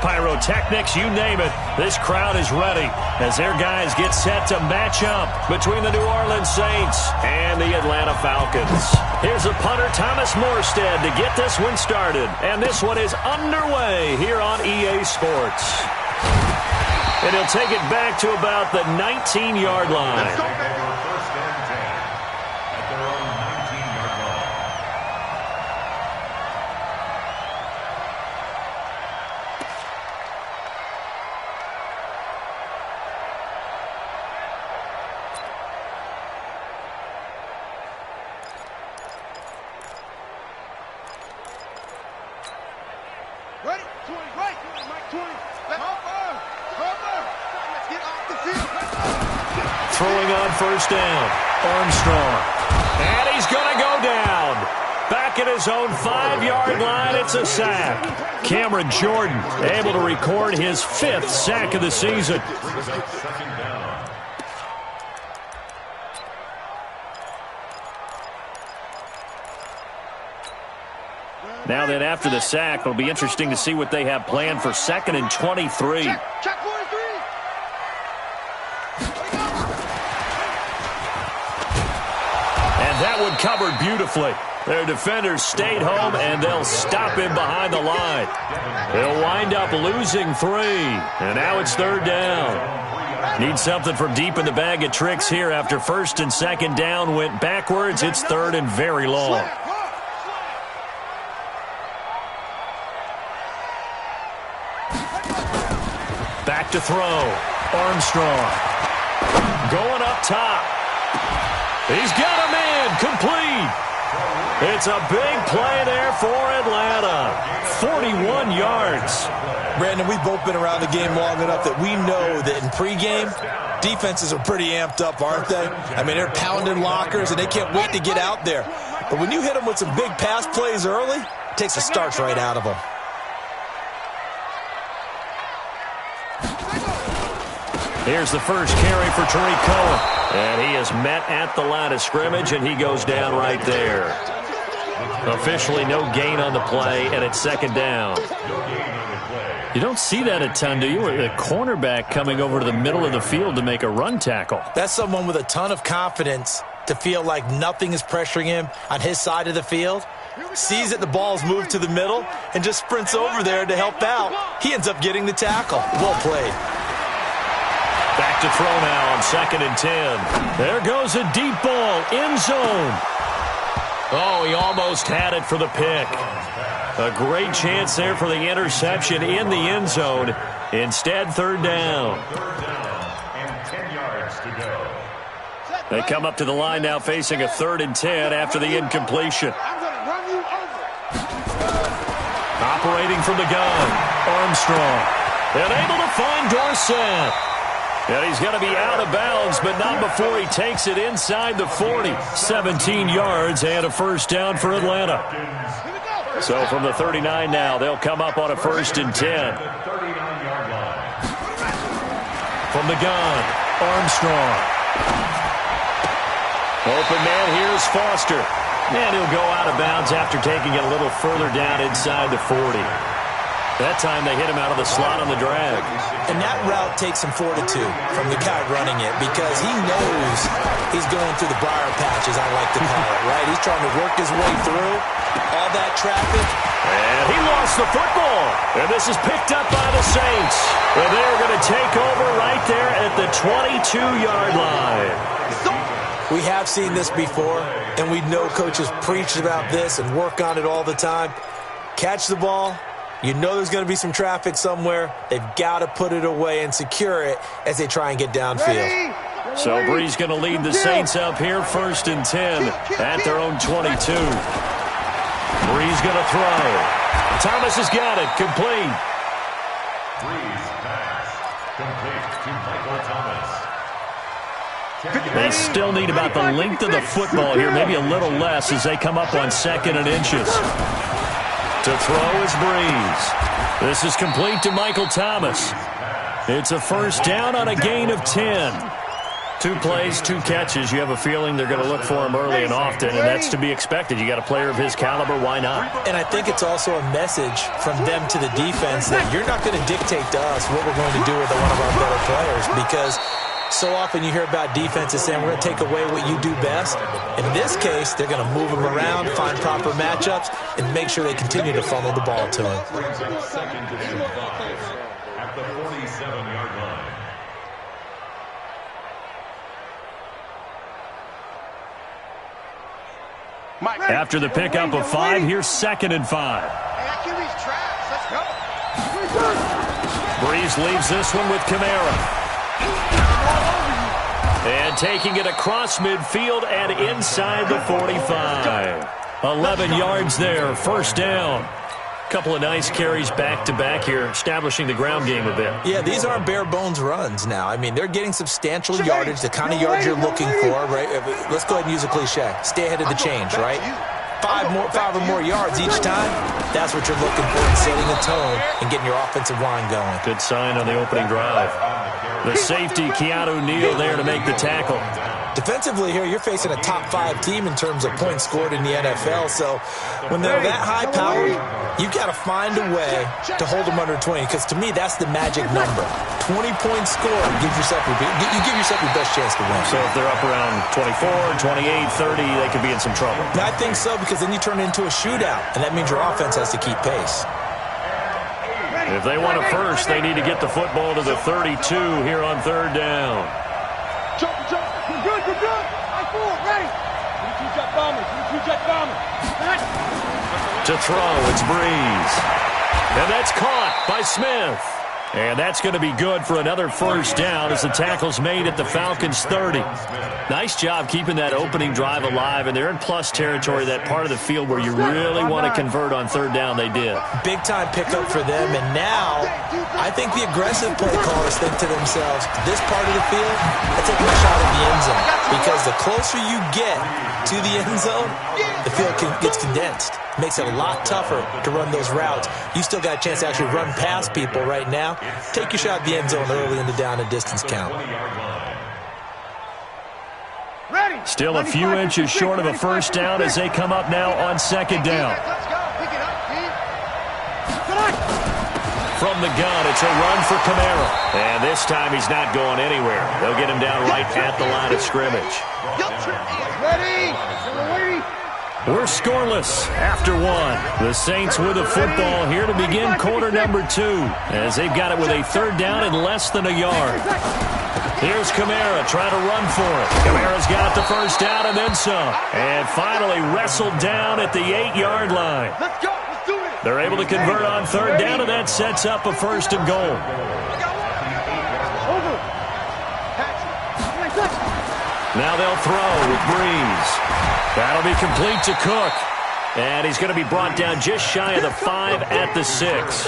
pyrotechnics, you name it. This crowd is ready as their guys get set to match up between the New Orleans Saints and the Atlanta Falcons. Here's a punter, Thomas Morstead, to get this one started. And this one is underway here on EA Sports. And he'll take it back to about the 19-yard line. Let's go back on first and 10 at their own 19-yard line. Ready? 20, right. Mike 20. Let's get off the field. Throwing on first down. Armstrong. And he's going to go down. Back at his own 5-yard line, it's a sack. Cameron Jordan able to record his 5th sack of the season. Second down. Now then, after the sack, it'll be interesting to see what they have planned for 2nd and 23. Check 43. And that one covered beautifully. Their defenders stayed home, and they'll stop him behind the line. They'll wind up losing 3. And now it's 3rd down. Need something from deep in the bag of tricks here. After 1st and 2nd down went backwards, it's 3rd and very long. Back to throw. Armstrong. Going up top. He's got a man. Complete. It's a big play there for Atlanta. 41 yards. Brandon, we've both been around the game long enough that we know that in pregame, defenses are pretty amped up, aren't they? I mean, they're pounding lockers, and they can't wait to get out there. But when you hit them with some big pass plays early, it takes the starch right out of them. Here's the first carry for Tariq Cohen. And he is met at the line of scrimmage, and he goes down right there. Officially no gain on the play, and it's 2nd down. You don't see that a ton, do you? A cornerback coming over to the middle of the field to make a run tackle. That's someone with a ton of confidence to feel like nothing is pressuring him on his side of the field. Sees that the ball's moved to the middle and just sprints over there to help out. He ends up getting the tackle. Well played. Back to throw now on 2nd and 10. There goes a deep ball, end zone. Oh, he almost had it for the pick. A great chance there for the interception in the end zone. Instead, 3rd down. And 10 yards to go. They come up to the line now facing a 3rd and 10 after the incompletion. I'm going to run you over. Operating from the gun, Armstrong. And able to find Dorsett. And he's going to be out of bounds, but not before he takes it inside the 40. 17 yards and a first down for Atlanta. So from the 39 now, they'll come up on a 1st and 10. From the gun, Armstrong. Open man, here's Foster. And he'll go out of bounds after taking it a little further down inside the 40. That time they hit him out of the slot on the drag. And that route takes some fortitude from the guy running it because he knows he's going through the briar patch, as I like to call it, right? He's trying to work his way through all that traffic. And he lost the football. And this is picked up by the Saints. And they're going to take over right there at the 22-yard line. We have seen this before, and we know coaches preach about this and work on it all the time. Catch the ball. You know there's going to be some traffic somewhere. They've got to put it away and secure it as they try and get downfield. So Bree's going to lead the Saints up here, 1st and 10 at their own 22. Bree's going to throw. Thomas has got it. Complete. Bree's pass. Complete to Michael Thomas. They still need about the length of the football here, maybe a little less as they come up on 2nd and inches. To throw is Breeze. This is complete to Michael Thomas. It's a first down on a gain of 10. 2 plays, 2 catches. You have a feeling they're going to look for him early and often, and that's to be expected. You got a player of his caliber, why not? And I think it's also a message from them to the defense that you're not going to dictate to us what we're going to do with one of our better players, because so often you hear about defenses saying we're going to take away what you do best. In this case, they're going to move him around, find proper matchups, and make sure they continue to funnel the ball to him. At the 47-yard line. After the pickup of 5, here's 2nd and 5. Breeze leaves this one with Kamara. And taking it across midfield and inside the 45. 11 yards there, 1st down. Couple of nice carries back-to-back here, establishing the ground game a bit. Yeah, these aren't bare-bones runs now. I mean, they're getting substantial yardage, the kind of yards you're looking for, right? Let's go ahead and use a cliche. Stay ahead of the change, right? 5 or more yards each time, that's what you're looking for in setting a tone and getting your offensive line going. Good sign on the opening drive. The safety, Keanu Neal, there to make the tackle. Defensively here, you're facing a top-5 team in terms of points scored in the NFL, so when they're that high-powered, you've got to find a way to hold them under 20, because to me, that's the magic number. 20 points scored, you give yourself your best chance to win. So if they're up around 24, 28, 30, they could be in some trouble. I think so, because then you turn it into a shootout, and that means your offense has to keep pace. If they want a first, they need to get the football to the 32 here on 3rd down. Jump. You're good. I fool, ready. 2-jet bomber. To throw, it's Breeze. And that's caught by Smith. And that's going to be good for another 1st down as the tackle's made at the Falcons' 30. Nice job keeping that opening drive alive, and they're in plus territory, that part of the field where you really want to convert on 3rd down. They did. Big-time pickup for them, and now I think the aggressive play callers think to themselves, this part of the field, I'm taking a shot at the end zone, because the closer you get to the end zone, the field gets condensed. Makes it a lot tougher to run those routes. You still got a chance to actually run past people right now. Take your shot at the end zone early in the down and distance count. Still a few inches short of a 1st down as they come up now on 2nd down. From the gun, it's a run for Kamara. And this time he's not going anywhere. They'll get him down right at the line of scrimmage. Ready. We're scoreless after 1. The Saints with the football here to begin quarter number 2, as they've got it with a 3rd down and less than a yard. Here's Kamara trying to run for it. Kamara's got the 1st down and then some. And finally wrestled down at the 8-yard line. Let's go. Let's do it. They're able to convert on 3rd down, and that sets up a 1st and goal. Now they'll throw with Breeze. That'll be complete to Cook. And he's going to be brought down just shy of the 5 at the 6.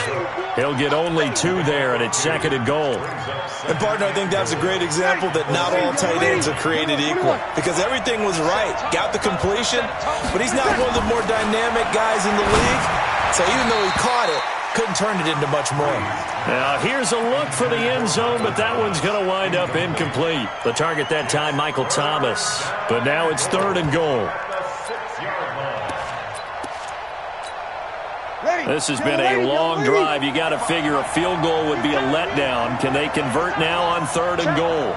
He'll get only 2 there, and it's 2nd and goal. And, partner, I think that's a great example that not all tight ends are created equal, because everything was right. Got the completion, but he's not one of the more dynamic guys in the league. So even though he caught it, couldn't turn it into much more. Now, here's a look for the end zone, but that one's going to wind up incomplete. The target that time, Michael Thomas. But now it's 3rd and goal. This has been a long drive. You got to figure a field goal would be a letdown. Can they convert now on 3rd and goal?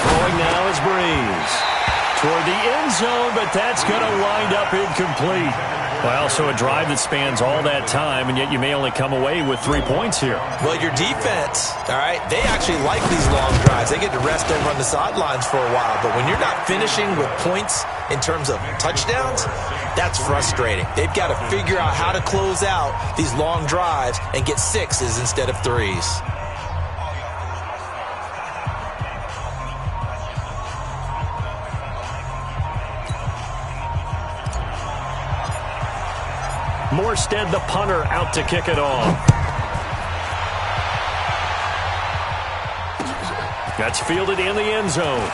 Throwing now is Breeze. Toward the end zone, but that's going to wind up incomplete. Well, so a drive that spans all that time, and yet you may only come away with 3 points here. Well, your defense, all right, they actually like these long drives. They get to rest over on the sidelines for a while, but when you're not finishing with points in terms of touchdowns, that's frustrating. They've got to figure out how to close out these long drives and get 6s instead of 3s. Morstead, the punter, out to kick it off. That's fielded in the end zone.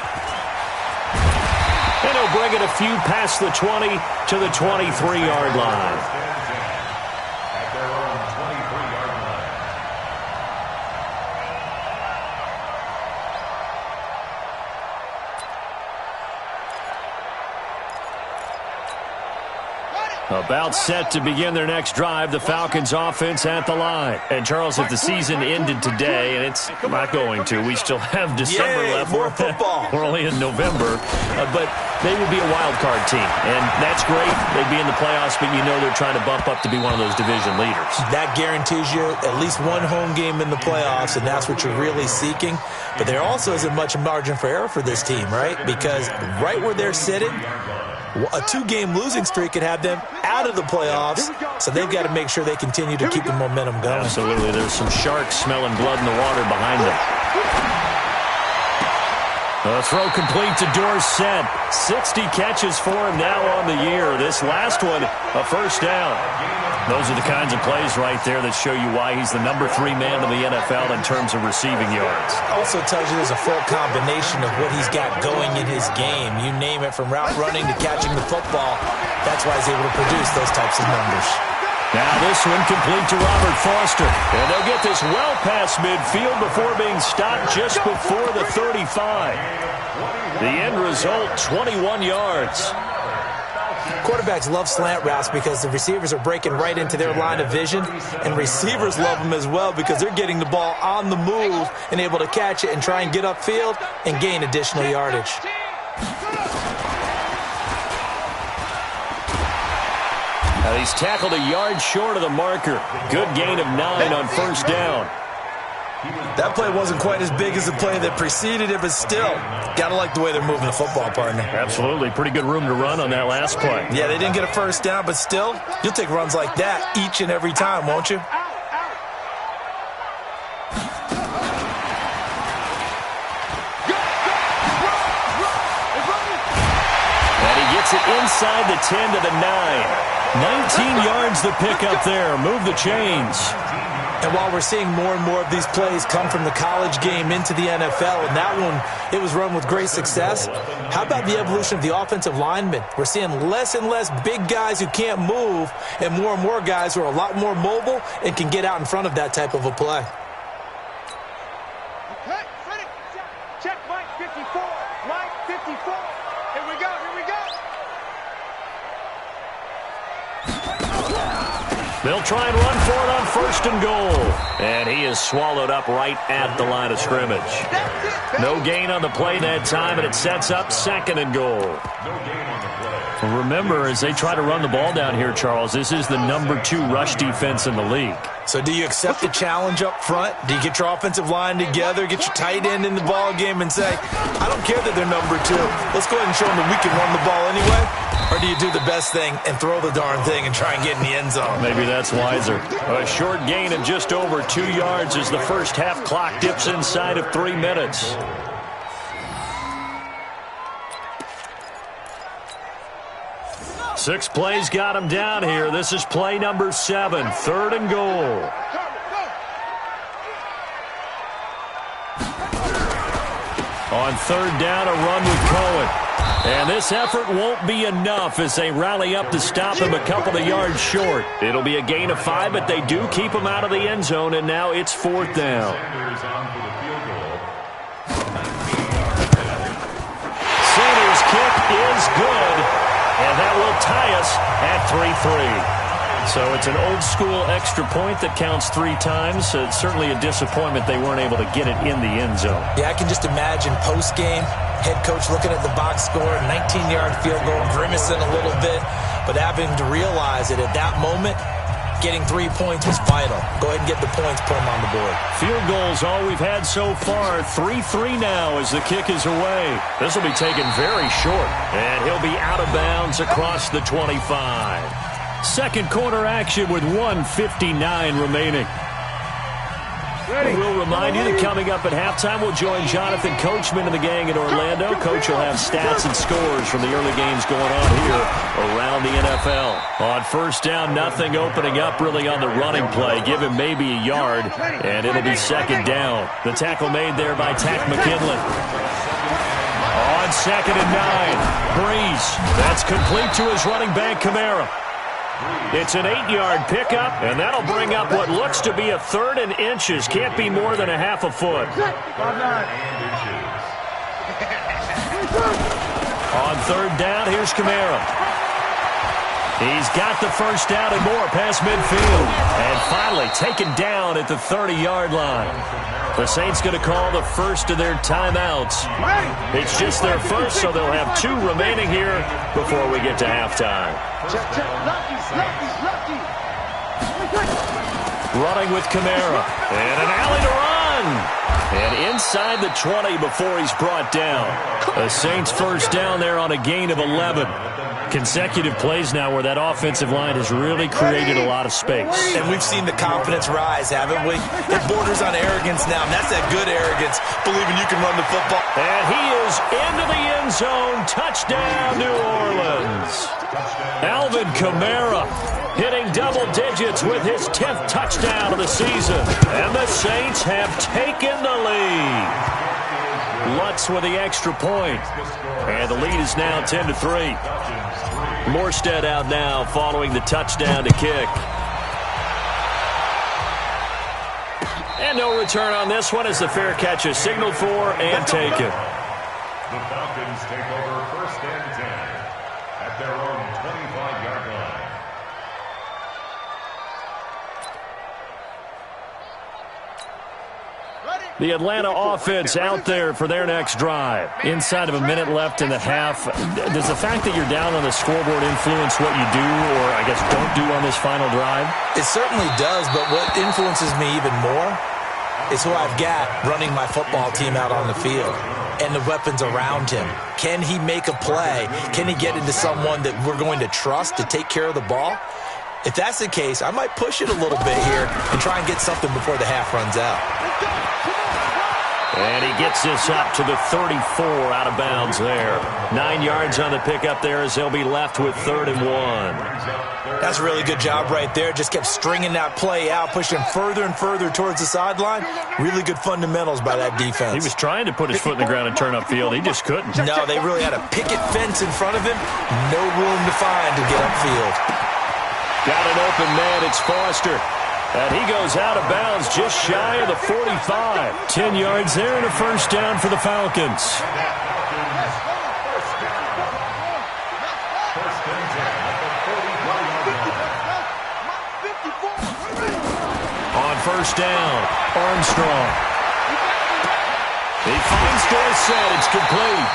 And he'll bring it a few past the 20 to the 23-yard line. About set to begin their next drive, the Falcons offense at the line. And, Charles, if the season ended today, and it's not going to, we still have December left. More football. We're only in November. But they would be a wild card team, and that's great. They'd be in the playoffs, but you know they're trying to bump up to be one of those division leaders. That guarantees you at least one home game in the playoffs, and that's what you're really seeking. But there also isn't much margin for error for this team, right? Because right where they're sitting, a two-game losing streak could have them out of the playoffs, so they've got to make sure they continue to keep the momentum going. Absolutely. There's some sharks smelling blood in the water behind them. The throw complete to Dorsett. 60 catches for him now on the year. This last one, a first down. Those are the kinds of plays right there that show you why he's the number 3 man in the NFL in terms of receiving yards. Also tells you there's a full combination of what he's got going in his game. You name it, from route running to catching the football. That's why he's able to produce those types of numbers. Now this one complete to Robert Foster. And they'll get this well past midfield before being stopped just before the 35. The end result, 21 yards. Quarterbacks love slant routes because the receivers are breaking right into their line of vision, and receivers love them as well because they're getting the ball on the move and able to catch it and try and get upfield and gain additional yardage. Now he's tackled a yard short of the marker. Good gain of 9 on first down. That play wasn't quite as big as the play that preceded it, but still, gotta like the way they're moving the football, partner. Absolutely. Pretty good room to run on that last play. Yeah, they didn't get a first down, but still, you'll take runs like that each and every time, won't you? And he gets it inside the 10 to the 9. 19 yards the pick up there. Move the chains. And while we're seeing more and more of these plays come from the college game into the NFL, and that one, it was run with great success, how about the evolution of the offensive linemen? We're seeing less and less big guys who can't move and more guys who are a lot more mobile and can get out in front of that type of a play. Okay, ready? Check Mike 54. Mike 54. Here we go, here we go. They'll try and run for it on first and goal. And he is swallowed up right at the line of scrimmage. No gain on the play that time, and it sets up second and goal. Remember, as they try to run the ball down here, Charles, this is the number 2 rush defense in the league. So do you accept the challenge up front? Do you get your offensive line together, get your tight end in the ball game and say, I don't care that they're number 2. Let's go ahead and show them that we can run the ball anyway? Or do you do the best thing and throw the darn thing and try and get in the end zone? Maybe that's wiser. A short gain of just over 2 yards as the first half clock dips inside of 3 minutes. Six plays got him down here. This is play number 7, third and goal. On third down, a run with Cohen. And this effort won't be enough as they rally up to stop him a couple of yards short. It'll be a gain of 5, but they do keep him out of the end zone, and now it's fourth down. Sanders' kick is good. And that will tie us at 3-3. So it's an old-school extra point that counts 3 times. So it's certainly a disappointment they weren't able to get it in the end zone. Yeah, I can just imagine post-game, head coach looking at the box score, 19-yard field goal, grimacing a little bit, but having to realize that at that moment, getting 3 points was vital. Go ahead and get the points, put them on the board. Field goals, all we've had so far. 3-3 now as the kick is away. This will be taken very short, and he'll be out of bounds across the 25. Second quarter action with 1:59 remaining. We'll remind you that coming up at halftime, we'll join Jonathan Coachman and the gang in Orlando. Coach will have stats and scores from the early games going on here around the NFL. On first down, nothing opening up really on the running play. Give him maybe a yard, and it'll be second down. The tackle made there by Tack McKinley. On second and 9, Breeze. That's complete to his running back, Kamara. It's an 8-yard pickup, and that'll bring up what looks to be a third and inches. Can't be more than a half a foot. On third down, here's Kamara. He's got the first down and more past midfield. And finally taken down at the 30-yard line. The Saints going to call the first of their timeouts. It's just their first, so they'll have 2 remaining here before we get to halftime. Check. Lucky. Running with Kamara. And an alley to run. And inside the 20 before he's brought down. The Saints first down there on a gain of 11. Consecutive plays now where that offensive line has really created a lot of space. And we've seen the confidence rise, haven't we? It borders on arrogance now, and that's that good arrogance, believing you can run the football. And he is into the end zone. Touchdown, New Orleans. Alvin Kamara hitting double digits with his 10th touchdown of the season. And the Saints have taken the lead. Lutz with the extra point. And the lead is now 10-3. Morstead out now following the touchdown to kick. And no return on this one as the fair catch is signaled for and taken. The Falcons take over first and 10 at their own 25-yard line. The Atlanta offense out there for their next drive. Inside of a minute left in the half. Does the fact that you're down on the scoreboard influence what you do, or I guess don't do on this final drive? It certainly does, but what influences me even more is who I've got running my football team out on the field and the weapons around him. Can he make a play? Can he get into someone that we're going to trust to take care of the ball? If that's the case, I might push it a little bit here and try and get something before the half runs out. And he gets this up to the 34 out of bounds there. 9 yards on the pickup there as they'll be left with 3rd and 1. That's a really good job right there. Just kept stringing that play out, pushing him further and further towards the sideline. Really good fundamentals by that defense. He was trying to put his foot in the ground and turn upfield. He just couldn't. No, they really had a picket fence in front of him. No room to find to get upfield. Got an open man. It's Foster. And he goes out of bounds just shy of the 45. 10 yards there and a first down for the Falcons. On first down, Armstrong. He finds Dorsett. It's complete.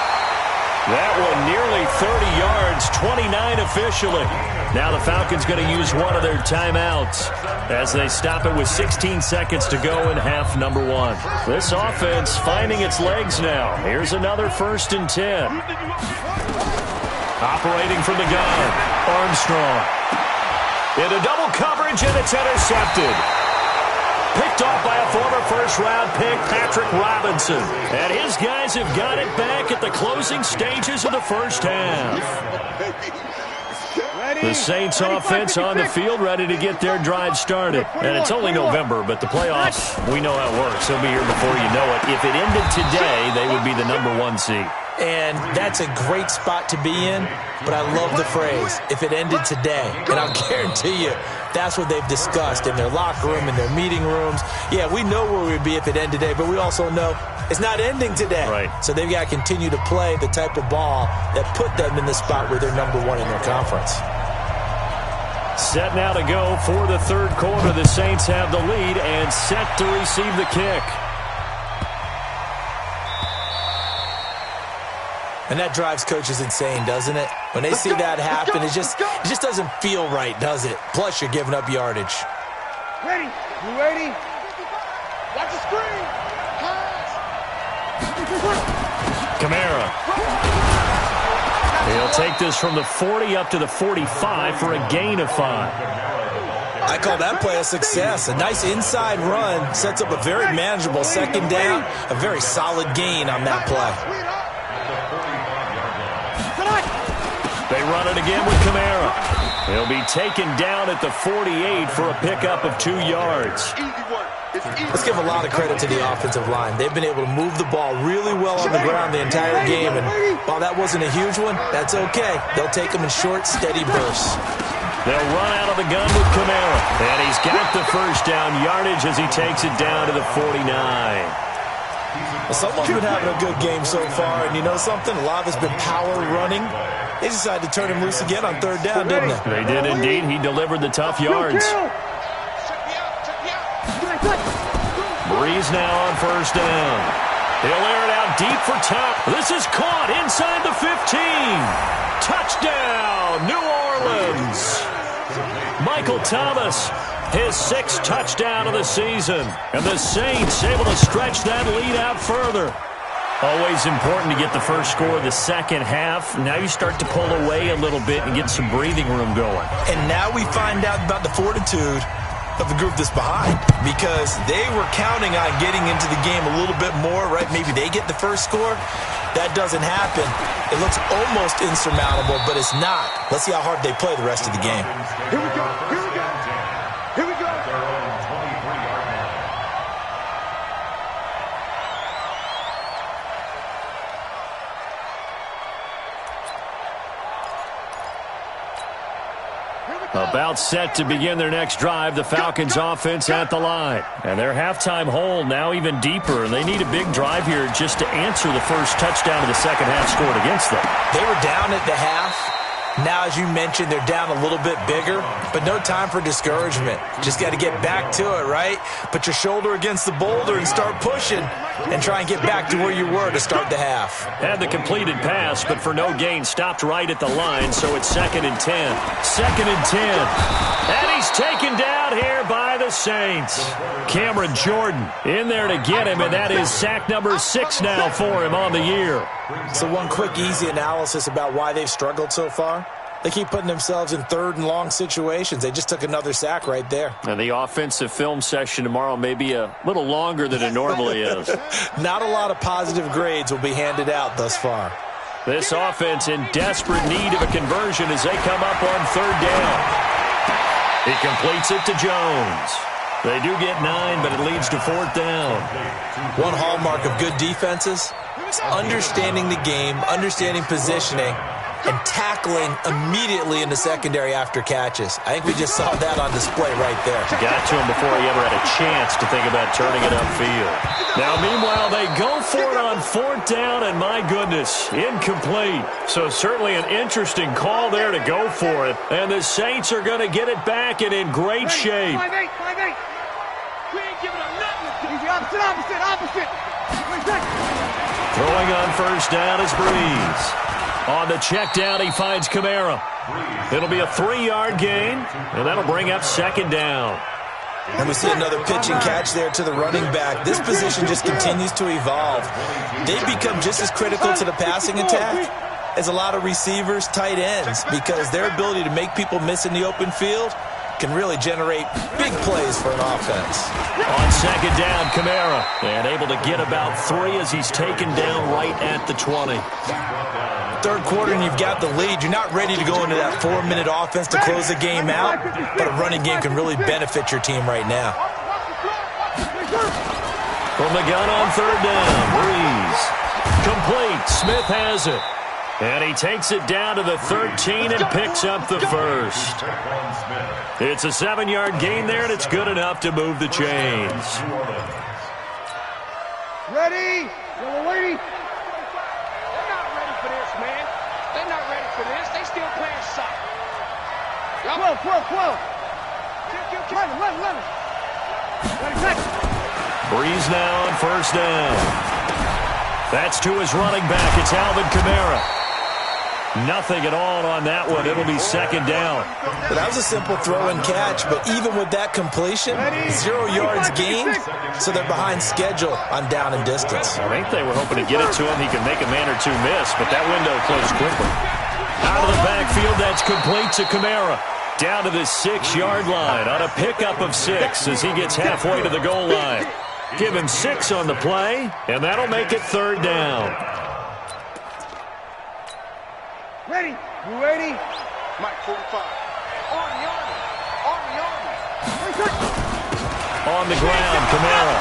That one nearly 30 yards, 29 officially. Now the Falcons going to use one of their timeouts as they stop it with 16 seconds to go in half number 1. This offense finding its legs now. Here's another 1st and 10. Operating from the gun, Armstrong. Into double coverage, and it's intercepted. Picked off by a former first-round pick, Patrick Robinson. And his guys have got it back at the closing stages of the first half. The Saints offense on the field, ready to get their drive started. And it's only November, but the playoffs, we know how it works. They'll be here before you know it. If it ended today, they would be the number 1 seed. And that's a great spot to be in, but I love the phrase, if it ended today. And I'll guarantee you, that's what they've discussed in their locker room, in their meeting rooms. Yeah, we know where we'd be if it ended today, but we also know it's not ending today. Right. So they've got to continue to play the type of ball that put them in the spot where they're number 1 in their conference. Set now to go for the 3rd quarter. The Saints have the lead and set to receive the kick. And that drives coaches insane, doesn't it? When they see that happen, it just doesn't feel right, does it? Plus, you're giving up yardage. Ready? You ready? Watch the screen. Kamara. He'll take this from the 40 up to the 45 for a gain of 5. I call that play a success. A nice inside run sets up a very manageable 2nd down. A very solid gain on that play. They run it again with Kamara. He'll be taken down at the 48 for a pickup of 2 yards. Let's give a lot of credit to the offensive line. They've been able to move the ball really well on the ground the entire game. And while that wasn't a huge one, that's okay. They'll take them in short, steady bursts. They'll run out of the gun with Kamara. And he's got the first down yardage as he takes it down to the 49. Well, someone's been having a good game so far. And you know something? A lot of it's been power running. They decided to turn him loose again on third down, didn't they? They did indeed. He delivered the tough yards. Breeze now on first down. He'll air it out deep for top. This is caught inside the 15. Touchdown, New Orleans. Michael Thomas, his 6th touchdown of the season. And the Saints able to stretch that lead out further. Always important to get the first score of the second half. Now you start to pull away a little bit and get some breathing room going. And now we find out about the fortitude of the group that's behind, because they were counting on getting into the game a little bit more, right? Maybe they get the first score. That doesn't happen. It looks almost insurmountable, but it's not. Let's see how hard they play the rest of the game. Here we go. Here we go. Here we go. Their own 23-yard line. About set to begin their next drive, the Falcons offense at the line. And their halftime hole now even deeper, and they need a big drive here just to answer the first touchdown of the second half scored against them. They were down at the half. Now, as you mentioned, they're down a little bit bigger, but no time for discouragement. Just got to get back to it, right? Put your shoulder against the boulder and start pushing and try and get back to where you were to start the half. Had the completed pass, but for no gain, stopped right at the line, so it's 2nd and 10. 2nd and 10. And he's taken down here by the Saints. Cameron Jordan in there to get him, and that is sack number 6 now for him on the year. So one quick, easy analysis about why they've struggled so far. They keep putting themselves in 3rd and long situations. They just took another sack right there. And the offensive film session tomorrow may be a little longer than it normally is. Not a lot of positive grades will be handed out thus far. This offense in desperate need of a conversion as they come up on 3rd down. He completes it to Jones. They do get 9, but it leads to 4th down. One hallmark of good defenses, understanding the game, understanding positioning, and tackling immediately in the secondary after catches. I think we just saw that on display right there. Got to him before he ever had a chance to think about turning it upfield. Now, meanwhile, they go for it on 4th down, and my goodness, incomplete. So certainly an interesting call there to go for it. And the Saints are going to get it back and in great shape. 5-8, 5-8. We ain't giving up nothing. Easy, opposite. Throwing on first down is Breeze. On the check down, he finds Kamara. It'll be a 3-yard gain, and that'll bring up 2nd down. And we see another pitch and catch there to the running back. This position just continues to evolve. They become just as critical to the passing attack as a lot of receivers, tight ends, because their ability to make people miss in the open field can really generate big plays for an offense. On 2nd down, Kamara, and able to get about 3 as he's taken down right at the 20. 3rd quarter and you've got the lead. You're not ready to go into that 4-minute offense to close the game out, but a running game can really benefit your team right now. From the gun on 3rd down, Breeze. Complete. Smith has it. And he takes it down to the 13 and picks up the first. It's a 7-yard gain there, and it's good enough to move the chains. Ready? Yellow lady. They're not ready for this, man. They're not ready for this. They still playing soccer. 12. 11. Breeze now on first down. That's to his running back. It's Alvin Kamara. Nothing at all on that one. It'll be 2nd down. Well, that was a simple throw and catch, but even with that completion, 0 yards gained, so they're behind schedule on down and distance. I think they were hoping to get it to him. He could make a man or two miss, but that window closed quickly. Out of the backfield, that's complete to Kamara. Down to the 6-yard line on a pickup of 6 as he gets halfway to the goal line. Give him 6 on the play, and that'll make it 3rd down. Ready? You ready? Mike 45. Army. On the ground, Kamara.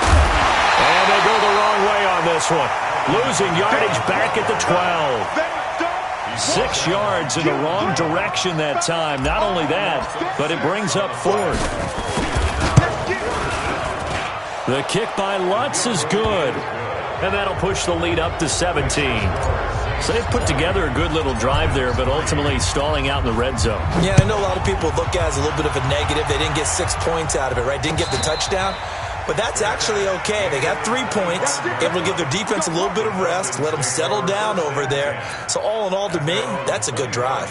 And they go the wrong way on this one. Losing yardage back at the 12. 6 yards in the wrong direction that time. Not only that, but it brings up 4th. The kick by Lutz is good. And that'll push the lead up to 17. So they've put together a good little drive there, but ultimately stalling out in the red zone. Yeah, I know a lot of people look at it as a little bit of a negative. They didn't get 6 points out of it, right? Didn't get the touchdown. But that's actually okay. They got 3 points, able to give their defense a little bit of rest, let them settle down over there. So all in all, to me, that's a good drive.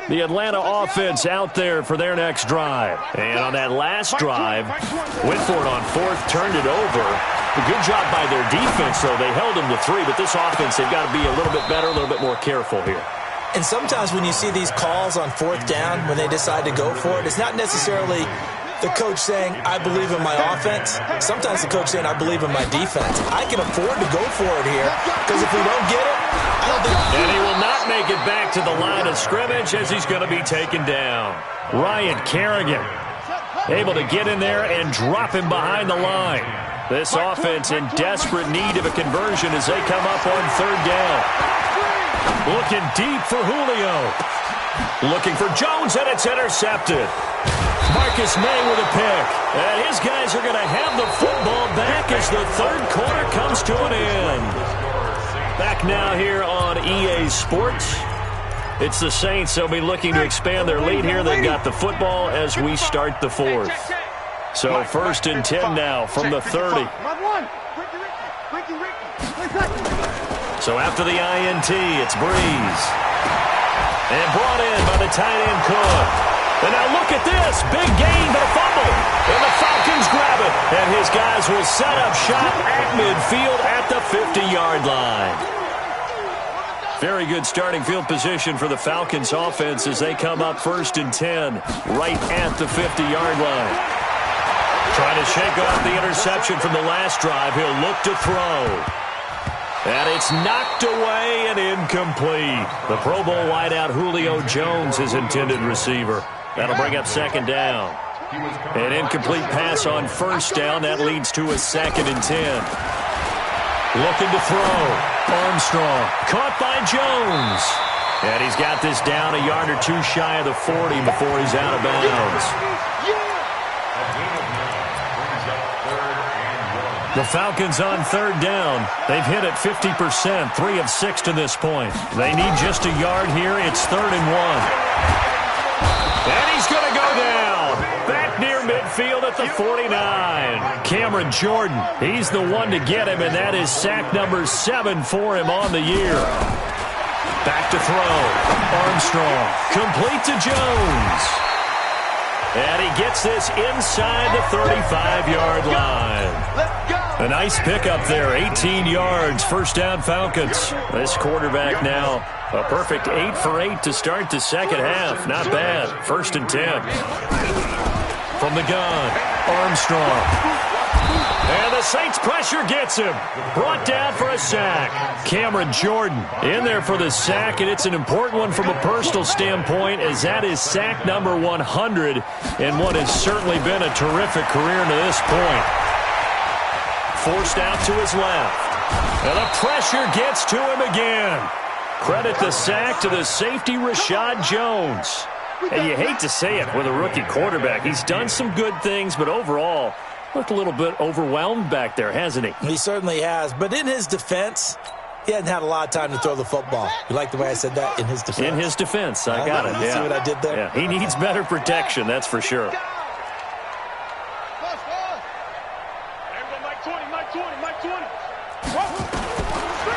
The Atlanta offense out there for their next drive. And on that last drive, went for it on 4th, turned it over. A good job by their defense, though. They held them to 3, but this offense, they've got to be a little bit better, a little bit more careful here. And sometimes when you see these calls on 4th down, when they decide to go for it, it's not necessarily the coach saying, I believe in my offense. Sometimes the coach saying, I believe in my defense. I can afford to go for it here, because if we don't get it, I don't think... And he will not make it back to the line of scrimmage as he's going to be taken down. Ryan Kerrigan able to get in there and drop him behind the line. This offense in desperate need of a conversion as they come up on 3rd down. Looking deep for Julio. Looking for Jones, and it's intercepted. Marcus May with a pick. And his guys are going to have the football back as the 3rd quarter comes to an end. Back now here on EA Sports. It's the Saints. They'll be looking to expand their lead here. They've got the football as we start the 4th. So 1st and 10 now from the 30. So after the INT, it's Breeze. And brought in by the tight end Cook. And now look at this. Big gain, but a fumble. And the Falcons grab it. And his guys will set up shop at midfield at the 50-yard line. Very good starting field position for the Falcons offense as they come up 1st and 10 right at the 50-yard line. Trying to shake off the interception from the last drive. He'll look to throw. And it's knocked away and incomplete. The Pro Bowl wideout Julio Jones, his intended receiver. That'll bring up 2nd down. An incomplete pass on 1st down. That leads to a 2nd and 10. Looking to throw. Armstrong caught by Jones. And he's got this down a yard or 2 shy of the 40 before he's out of bounds. The Falcons on 3rd down. They've hit it 50%, 3 of 6 to this point. They need just a yard here. It's 3rd and 1. And he's going to go down. Back near midfield at the 49. Cameron Jordan, he's the one to get him, and that is sack number 7 for him on the year. Back to throw. Armstrong, complete to Jones. And he gets this inside the 35-yard line. A nice pickup there, 18 yards, 1st down Falcons. This quarterback now, a perfect 8 for 8 to start the 2nd half. Not bad, 1st and 10. From the gun, Armstrong. And the Saints pressure gets him. Brought down for a sack. Cameron Jordan in there for the sack, and it's an important one from a personal standpoint as that is sack number 100 and what has certainly been a terrific career to this point. Forced out to his left. And the pressure gets to him again. Credit the sack to the safety Rashad Jones. And you hate to say it with a rookie quarterback. He's done some good things, but overall, looked a little bit overwhelmed back there, hasn't he? He certainly has. But in his defense, he hasn't had a lot of time to throw the football. You like the way I said that? In his defense? In his defense. I got it. You see what I did there? Yeah, he needs better protection, that's for sure.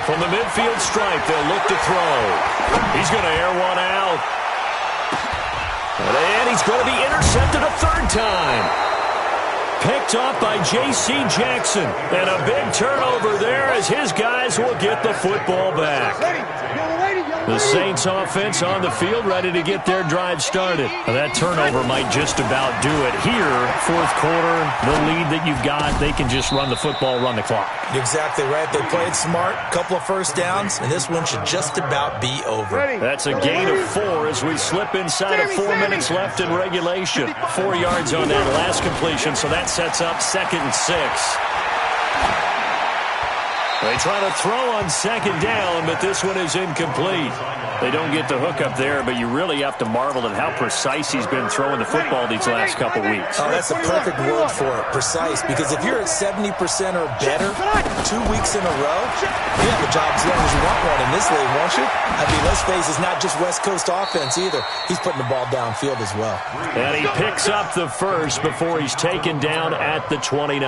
From the midfield stripe, they'll look to throw. He's going to air one out. And he's going to be intercepted a 3rd time. Picked off by J.C. Jackson. And a big turnover there as his guys will get the football back. The Saints offense on the field ready to get their drive started. That turnover might just about do it here. 4th quarter, the lead that you've got, they can just run the football, run the clock. Exactly right. They played smart, couple of 1st downs, and this one should just about be over. That's a gain of 4 as we slip inside of 4 minutes left in regulation. 4 yards on that last completion, so that sets up 2nd and 6. They try to throw on 2nd down, but this one is incomplete. They don't get the hook up there, but you really have to marvel at how precise he's been throwing the football these last couple weeks. Oh, that's the perfect word for it, precise, because if you're at 70% or better 2 weeks in a row, you have a job as long as you want one in this league, won't you? I mean, let's face it, it's not just West Coast offense either. He's putting the ball downfield as well. And he picks up the first before he's taken down at the 29.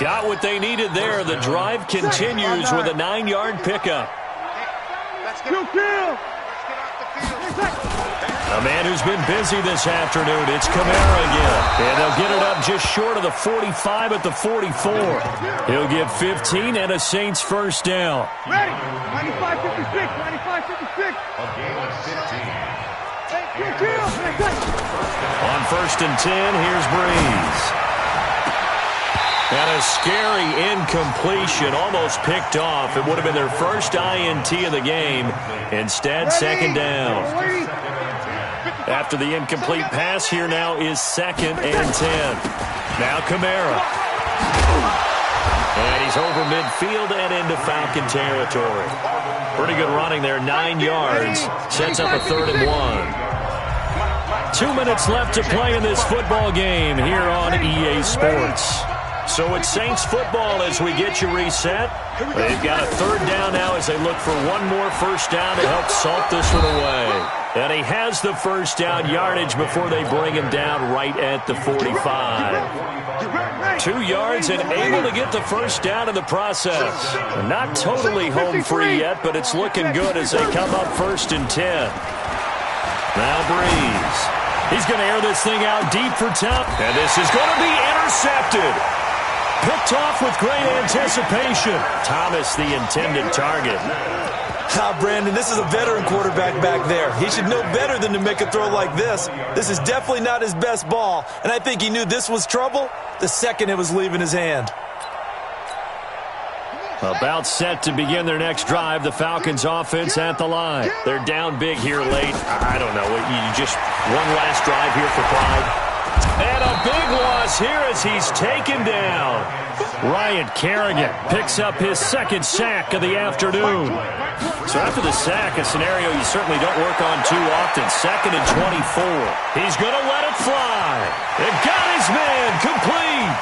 Got what they needed there. The drive continues with a 9-yard pickup. A man who's been busy this afternoon, it's Kamara again. And they'll get it up just short of the 45 at the 44. He'll get 15 and a Saints first down. Ready? 95-56, 95-56. A gain of 15. On first and 10, here's Breeze. And a scary incompletion, almost picked off. It would have been their first INT of the game. Instead, second down. After the incomplete pass, here now is second and 10. Now Kamara. And he's over midfield and into Falcon territory. Pretty good running there, 9 yards. Sets up a 3rd and 1. 2 minutes left to play in this football game here on EA Sports. So it's Saints football as we get you reset. They've got a 3rd down now as they look for one more first down to help salt this one away. And he has the first down yardage before they bring him down right at the 45. 2 yards and able to get the first down in the process. Not totally home free yet, but it's looking good as they come up first and 10. Now Breeze. He's going to air this thing out deep for Tom. And this is going to be intercepted. Picked off with great anticipation. Thomas, the intended target. Brandon, this is a veteran quarterback back there. He should know better than to make a throw like this. This is definitely not his best ball, and I think he knew this was trouble the second it was leaving his hand. About set to begin their next drive, the Falcons offense at the line. They're down big here late. I don't know. You just one last drive here for pride. And a big loss here as he's taken down. Ryan Kerrigan picks up his second sack of the afternoon. So after the sack, a scenario you certainly don't work on too often. 2nd and 24. He's going to let it fly. And got his man complete.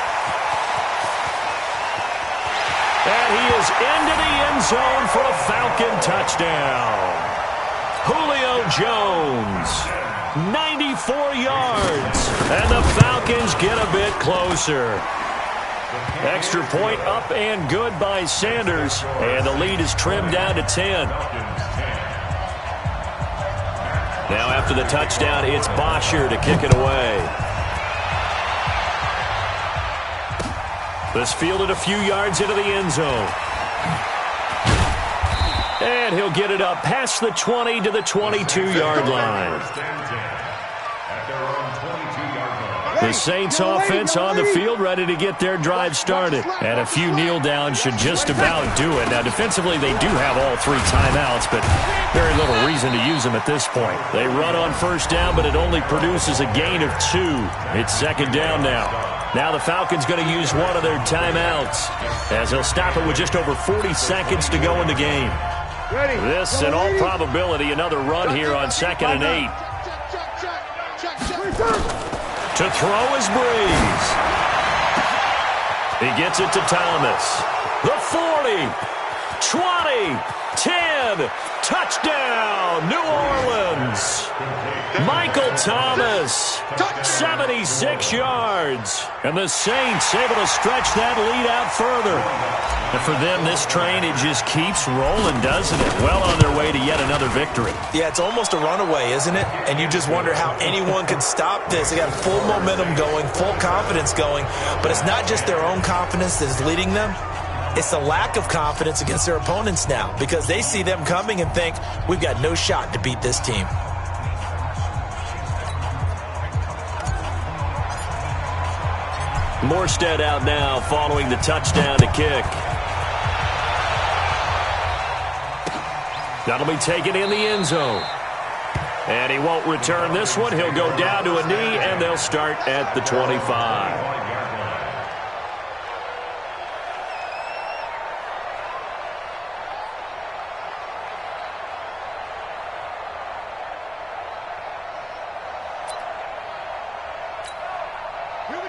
And he is into the end zone for a Falcon touchdown. Julio Jones, 94 yards. And the Falcons get a bit closer. Extra point up and good by Sanders. And the lead is trimmed down to 10. Now after the touchdown, it's Bosher to kick it away. This fielded a few yards into the end zone. And he'll get it up past the 20 to the 22-yard line. The Saints offense on the field ready to get their drive started. And a few kneel downs should just about do it. Now defensively they do have all 3 timeouts, but very little reason to use them at this point. They run on first down, but it only produces a gain of 2. It's second down now. Now the Falcons going to use one of their timeouts as they'll stop it with just over 40 seconds to go in the game. This, in all probability, another run here on 2nd and 8. To throw is Breeze. He gets it to Thomas. The 40, 20, 10, touchdown, New Orleans. Michael Thomas, 76 yards. And the Saints able to stretch that lead out further. And for them, this train, it just keeps rolling, doesn't it? Well on their way to yet another victory. Yeah, it's almost a runaway, isn't it? And you just wonder how anyone could stop this. They got full momentum going, full confidence going. But it's not just their own confidence that is leading them. It's the lack of confidence against their opponents now because they see them coming and think, we've got no shot to beat this team. Morstead out now following the touchdown to kick. That'll be taken in the end zone. And he won't return this one. He'll go down to a knee, and they'll start at the 25.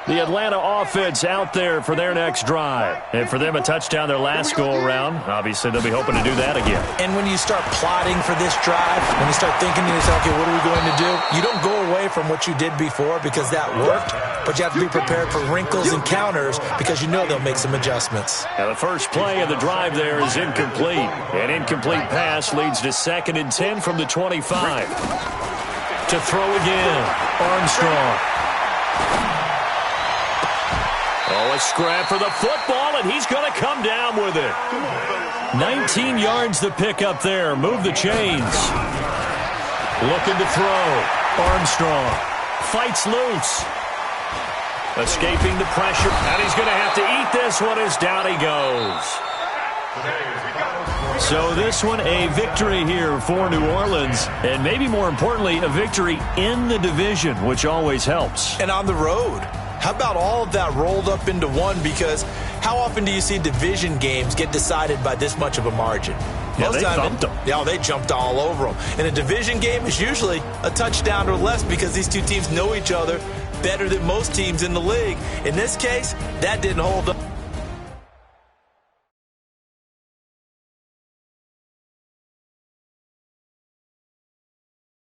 The Atlanta offense out there for their next drive. And for them, a touchdown their last go-around. Obviously, they'll be hoping to do that again. And when you start plotting for this drive, when you start thinking to yourself, okay, what are we going to do? You don't go away from what you did before because that worked, but you have to be prepared for wrinkles and counters because you know they'll make some adjustments. Now, the first play of the drive there is incomplete. An incomplete pass leads to 2nd and 10 from the 25. To throw again, Armstrong. Oh, a scrap for the football, and he's going to come down with it. 19 yards to pick up there. Move the chains. Looking to throw. Armstrong fights loose. Escaping the pressure, and he's going to have to eat this one as down he goes. So this one, a victory here for New Orleans, and maybe more importantly, a victory in the division, which always helps. And on the road. How about all of that rolled up into one? Because how often do you see division games get decided by this much of a margin? Yeah, they thumped them. Yeah, they jumped all over them. And a division game is usually a touchdown or less because these two teams know each other better than most teams in the league. In this case, that didn't hold up.